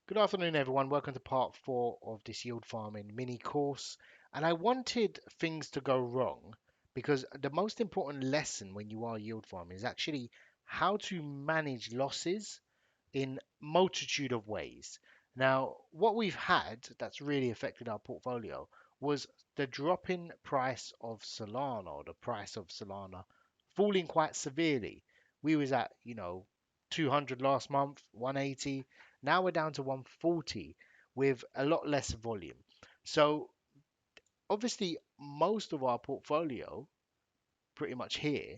Good afternoon, everyone. Welcome to part four of this yield farming mini course. And I wanted things to go wrong because the most important lesson when you are yield farming is actually how to manage losses in multitude of ways. Now, what we've had that's really affected our portfolio was the drop in price of Solana, or the price of Solana falling quite severely. We was at, 200 last month, 180. Now we're down to 140 with a lot less volume. So obviously most of our portfolio pretty much here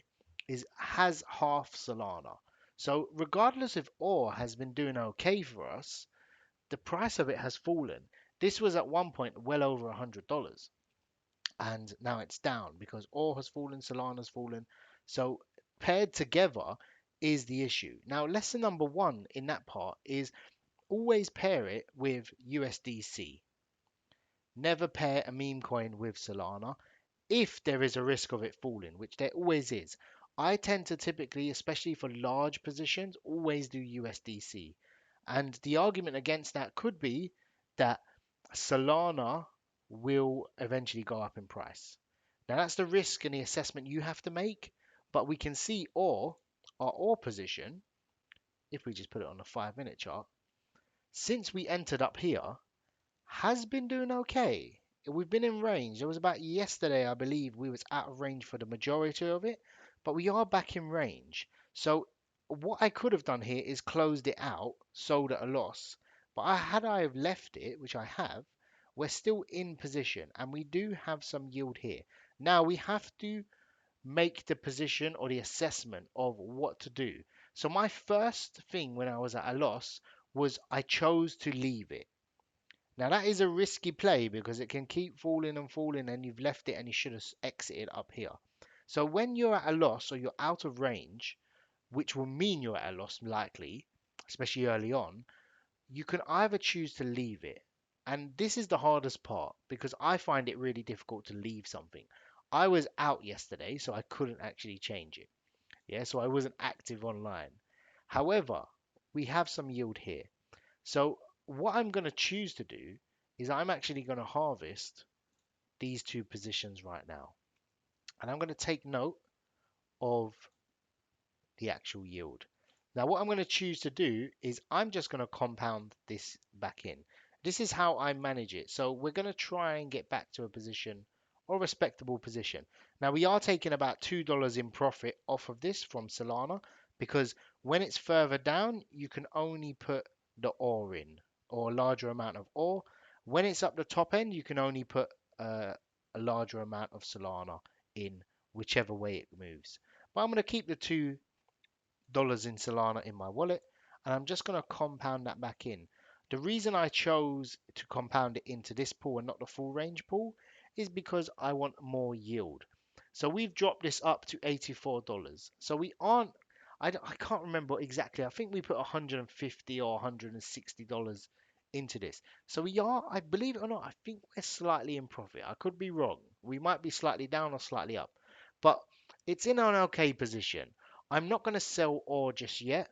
is has half Solana. So regardless if ore has been doing okay for us, the price of it has fallen. This was at one point well over $100, and now it's down because ore has fallen, Solana's fallen. So paired together is the issue. Now lesson number one in that part is always pair it with USDC. Never pair a meme coin with Solana if there is a risk of it falling, which there always is. I tend to typically, especially for large positions, always do USDC. And the argument against that could be that Solana will eventually go up in price. Now, that's the risk and the assessment you have to make. But we can see our OR position, if we just put it on a 5 minute chart, since we entered up here, has been doing okay. We've been in range. It was about yesterday, I believe, we was out of range for the majority of it, but we are back in range. So what I could have done here is closed it out, sold at a loss. But had I have left it, which I have, we're still in position and we do have some yield here. Now we have to make the position or the assessment of what to do. So my first thing when I was at a loss was I chose to leave it. Now that is a risky play because it can keep falling and falling and you've left it and you should have exited up here. So when you're at a loss or you're out of range, which will mean you're at a loss likely, especially early on, you can either choose to leave it. And this is the hardest part because I find it really difficult to leave something. I was out yesterday, so I couldn't actually change it. Yeah, so I wasn't active online. However, we have some yield here. So what I'm going to choose to do is I'm actually going to harvest these two positions right now. And I'm going to take note of the actual yield. Now what I'm going to choose to do is I'm just going to compound this back in. This is how I manage it. So we're going to try and get back to a position or a respectable position. Now we are taking about $2 in profit off of this from Solana because when it's further down, you can only put the ore in or a larger amount of ore. When it's up the top end, you can only put a larger amount of Solana in whichever way it moves. But I'm going to keep the $2 in Solana in my wallet, and I'm just going to compound that back in. The reason I chose to compound it into this pool and not the full range pool is because I want more yield. So we've dropped this up to $84. So we aren't, I can't remember exactly. I think we put 150 or $160 into this. So we are, I believe it or not, I think we're slightly in profit. I could be wrong. We might be slightly down or slightly up, but it's in an okay position. I'm not going to sell ore just yet.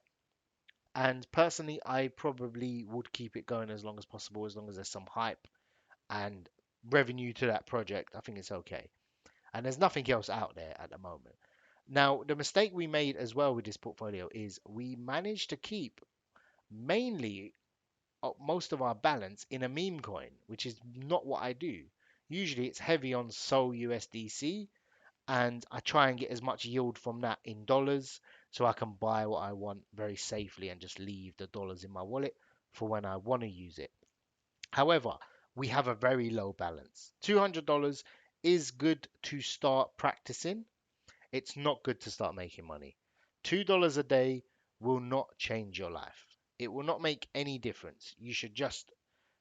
And personally, I probably would keep it going as long as possible, as long as there's some hype and revenue to that project. I think it's okay. And there's nothing else out there at the moment. Now, the mistake we made as well with this portfolio is we managed to keep mainly most of our balance in a meme coin, which is not what I do. Usually it's heavy on Sol USDC, and I try and get as much yield from that in dollars so I can buy what I want very safely and just leave the dollars in my wallet for when I want to use it. However, we have a very low balance. $200 is good to start practicing. It's not good to start making money. $2 a day will not change your life. It will not make any difference. You should just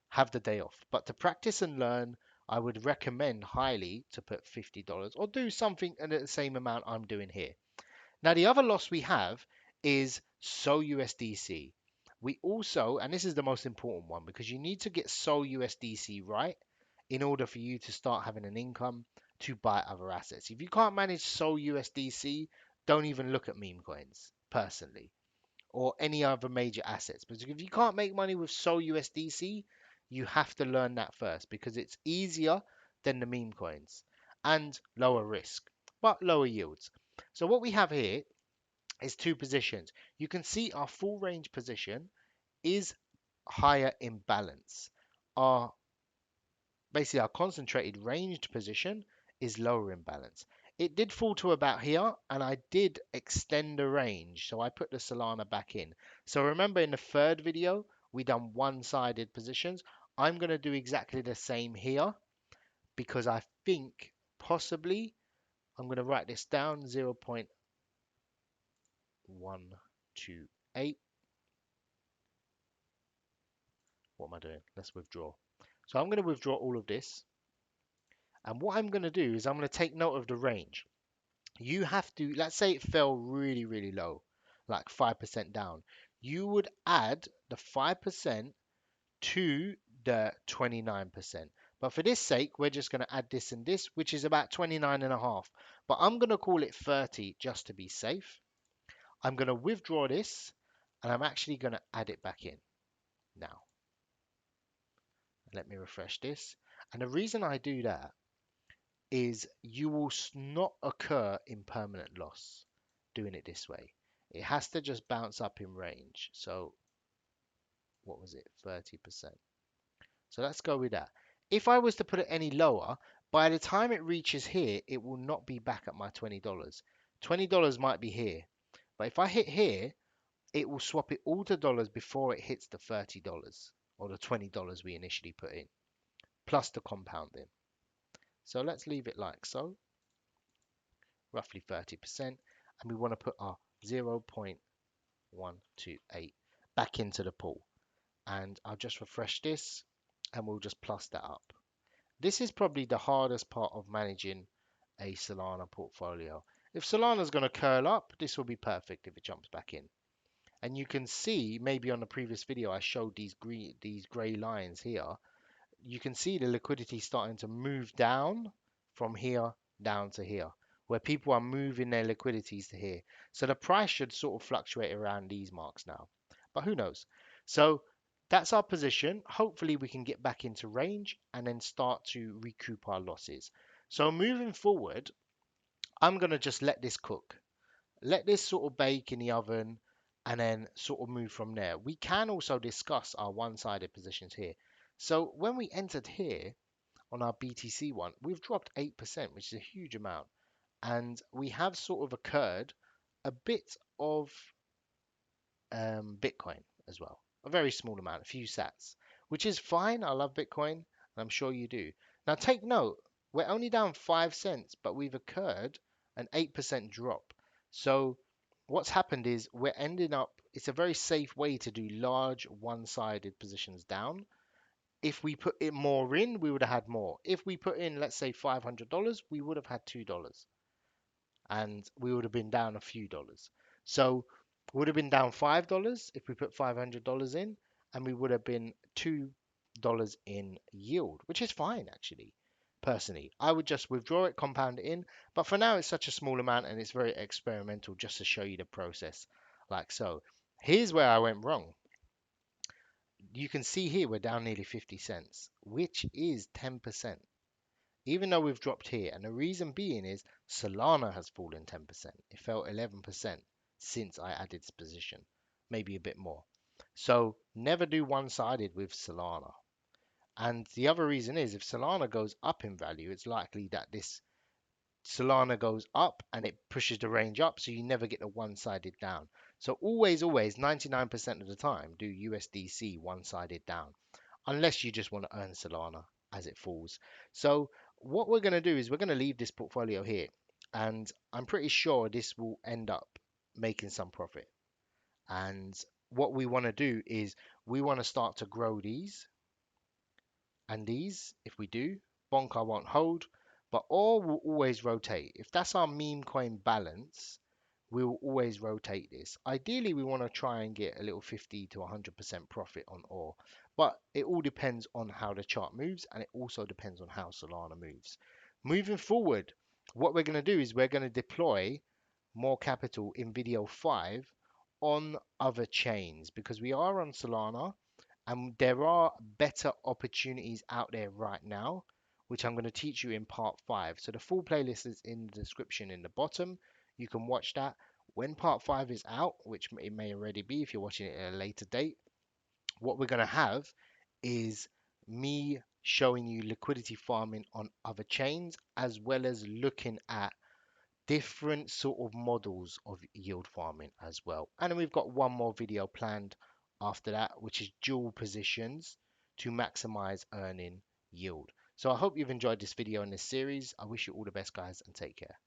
have the day off. But to practice and learn, I would recommend highly to put $50 or do something at the same amount I'm doing here. Now, the other loss we have is SOL USDC. We also, and this is the most important one because you need to get SOL USDC right in order for you to start having an income to buy other assets. If you can't manage SOL USDC, don't even look at meme coins personally. or any other major assets. Because if you can't make money with Sol USDC, you have to learn that first because it's easier than the meme coins and lower risk, but lower yields. So what we have here is two positions. You can see our full range position is higher in balance. Our basically our concentrated ranged position is lower in balance. It did fall to about here and I did extend the range. So I put the Solana back in. So remember in the third video, we done one-sided positions. I'm going to do exactly the same here because I think possibly I'm going to write this down 0.128. What am I doing? Let's withdraw. So I'm going to withdraw all of this. And what I'm going to do is I'm going to take note of the range. You have to, let's say it fell really, really low, like 5% down. You would add the 5% to the 29%. But for this sake, we're just going to add this and this, which is about 29 and a half. But I'm going to call it 30 just to be safe. I'm going to withdraw this and I'm actually going to add it back in now. Let me refresh this. And the reason I do that is you will not occur impermanent loss doing it this way. It has to just bounce up in range. So what was it? 30%. So let's go with that. If I was to put it any lower, by the time it reaches here, it will not be back at my $20. $20 might be here. But if I hit here, it will swap it all to dollars before it hits the $30 or the $20 we initially put in, plus the compounding. So let's leave it like so, roughly 30%. And we want to put our 0.128 back into the pool. And I'll just refresh this and we'll just plus that up. This is probably the hardest part of managing a Solana portfolio. If Solana's going to curl up, this will be perfect if it jumps back in. And you can see, maybe on the previous video, I showed these gray lines here. You can see the liquidity starting to move down from here down to here, where people are moving their liquidities to here. So the price should sort of fluctuate around these marks now, but who knows? So that's our position. Hopefully we can get back into range and then start to recoup our losses. So moving forward, I'm going to just let this cook. Let this sort of bake in the oven and then sort of move from there. We can also discuss our one-sided positions here. So when we entered here on our BTC one, we've dropped 8%, which is a huge amount. And we have sort of occurred a bit of Bitcoin as well. A very small amount, a few sats, which is fine. I love Bitcoin, and I'm sure you do. Now take note, we're only down 5 cents, but we've occurred an 8% drop. So what's happened is we're ending up, it's a very safe way to do large one-sided positions down. If we put it more in, we would have had more. If we put in, let's say $500, we would have had $2 and we would have been down a few dollars. So would have been down $5 if we put $500 in, and we would have been $2 in yield, which is fine actually. Personally, I would just withdraw it, compound it in, but for now it's such a small amount and it's very experimental just to show you the process like so. Here's where I went wrong. You can see here we're down nearly 50 cents, which is 10%. Even though we've dropped here, and the reason being is Solana has fallen 10%. It fell 11% since I added this position, maybe a bit more. So never do one-sided with Solana. And the other reason is if Solana goes up in value, it's likely that this Solana goes up and it pushes the range up, so you never get the one-sided down. So always, 99% of the time, do USDC one-sided down, unless you just want to earn Solana as it falls. So what we're going to do is we're going to leave this portfolio here, and I'm pretty sure this will end up making some profit. And what we want to do is we want to start to grow these and these. If we do, Bonk I won't hold, but all will always rotate. If that's our meme coin balance, we will always rotate this. Ideally, we want to try and get a little 50 to 100% profit on ore, but it all depends on how the chart moves, and it also depends on how Solana moves. Moving forward, what we're going to do is we're going to deploy more capital in video 5 on other chains because we are on Solana and there are better opportunities out there right now, which I'm going to teach you in part 5. So the full playlist is in the description in the bottom. You can watch that. When part 5 is out, which it may already be if you're watching it at a later date, what we're going to have is me showing you liquidity farming on other chains, as well as looking at different sort of models of yield farming as well. And then we've got one more video planned after that, which is dual positions to maximize earning yield. So I hope you've enjoyed this video in this series. I wish you all the best, guys, and take care.